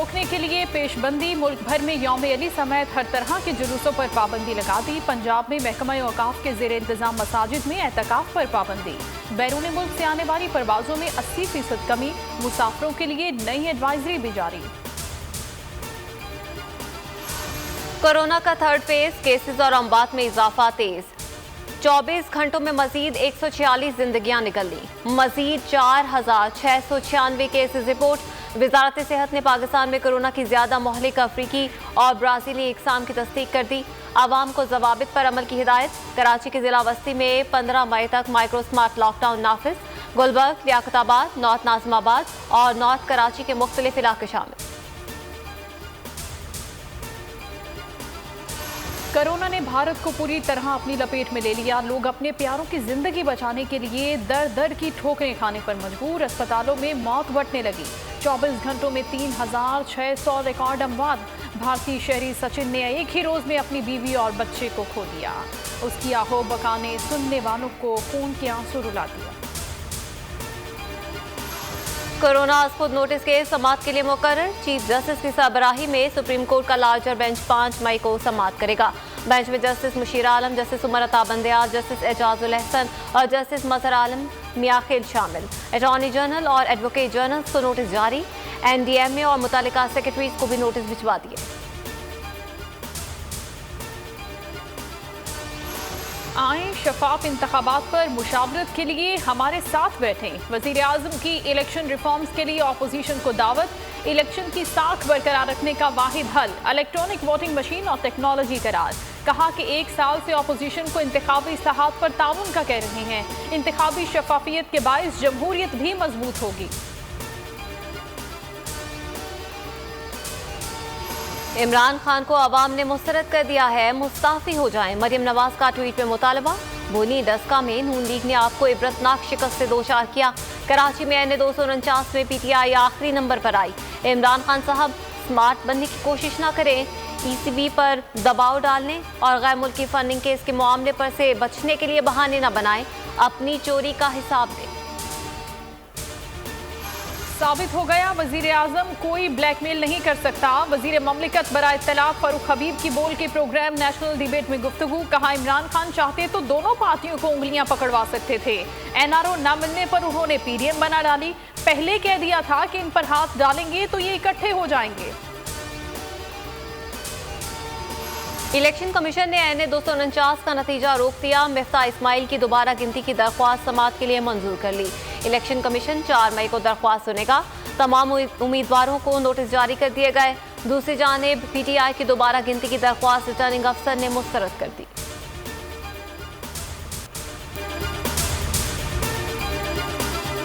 रोकने के लिए पेशबंदी, मुल्क भर में यौम अली समेत हर तरह के जुलूसों पर पाबंदी लगा दी। पंजाब में महकमा औकाफ के ज़ेर इंतजाम मसाजिद में एतकाफ पर पाबंदी। बैरून मुल्क से आने वाली परवाजों में 80% कमी। मुसाफिरों के लिए नई एडवाइजरी भी जारी। कोरोना का थर्ड फेज, केसेस और अमवात में इजाफा तेज। 24 घंटों में मजीद 146 जिंदगियां निकल ली। मजीद 4696 केसेस रिपोर्ट। वजारत सेहत ने पाकिस्तान में कोरोना की ज्यादा मोहलिक अफ्रीकी और ब्राजीली इकसाम की तस्दीक कर दी। आवाम को जवाबित पर अमल की हिदायत। कराची के जिला वस्ती में 15 मई तक माइक्रो स्मार्ट लॉकडाउन नाफिज। गुलबर्ग, लियाकताबाद, नॉर्थ नाज़िमाबाद और नॉर्थ कराची के मुख्तलिफ इलाके शामिल। कोरोना ने भारत को पूरी तरह अपनी लपेट में ले लिया। लोग अपने प्यारों की जिंदगी बचाने के लिए दर दर की ठोकरें खाने पर मजबूर। अस्पतालों में मौत बढ़ने लगी। 24 घंटों में 3600 रिकॉर्ड अमवात। भारतीय शहरी सचिन ने एक ही रोज में अपनी बीवी और बच्चे को खो दिया। उसकी आहो बका ने सुनने वालों को खून के आंसू रुला दिया। कोरोना आस्पद नोटिस के समाअत के लिए मुकर्रर। चीफ जस्टिस की सरबराही में सुप्रीम कोर्ट का लार्जर बेंच 5 मई को समाअत करेगा। बेंच में जस्टिस मुशीर आलम, जस्टिस उमर अता बंदयाल, जस्टिस एजाजुल एहसन और जस्टिस मजहर आलम मियाखिल शामिल। अटॉर्नी जनरल और एडवोकेट जनरल को नोटिस जारी। NDMA और मुतालिका सेक्रेटरीज को भी नोटिस भिजवा दिए। आए शफाफ इंतखाबात पर मुशावरत के लिए हमारे साथ बैठें। वजीर आजम की इलेक्शन रिफॉर्म्स के लिए अपोजिशन को दावत। इलेक्शन की साख बरकरार रखने का वाहिद हल इलेक्ट्रॉनिक वोटिंग मशीन और टेक्नोलॉजी करार। कहा कि 1 साल से अपोजिशन को इंतखाबी इस्लाहात पर ताउन का कह रहे हैं। इंतखाबी शफाफियत के बायस जमहूरियत भी मजबूत होगी। इमरान खान को अवाम ने मुस्तरद कर दिया है, मुस्ताफी हो जाएं। मरियम नवाज का ट्वीट में मुतालबा। बोली डस्का में नून लीग ने आपको इबरतनाक शिकस्त से दोचार किया। कराची में NA 249 में PTI आखिरी नंबर पर आई। इमरान खान साहब स्मार्ट बनने की कोशिश ना करें। ECB पर दबाव डालने और गैर मुल्की फंडिंग केस के मामले पर से बचने के लिए बहाने न बनाएं। अपनी चोरी का हिसाब दें। साबित हो गया, वजीर आजम कोई ब्लैकमेल नहीं कर सकता। वजीर ममलिकत बराए इत्तलाक फारूक हबीब की बोल के प्रोग्राम नेशनल डिबेट में गुफ्तगू। कहा इमरान खान चाहते तो दोनों पार्टियों को उंगलियां पकड़वा सकते थे। NRO न मिलने पर उन्होंने PDM बना डाली। पहले कह दिया था कि इन पर हाथ डालेंगे तो ये इकट्ठे हो जाएंगे। इलेक्शन कमीशन ने NA 249 का नतीजा रोक दिया। मिफ्ता इस्माइल की दोबारा गिनती की दरख्वास्त समाअत के लिए मंजूर कर ली। इलेक्शन कमीशन 4 मई को दरख्वास्त सुनेगा। तमाम उम्मीदवारों को नोटिस जारी कर दिए गए। दूसरी जानिब PTI की दोबारा गिनती की दरख्वास्त रिटर्निंग अफसर ने मुस्तरद कर दी।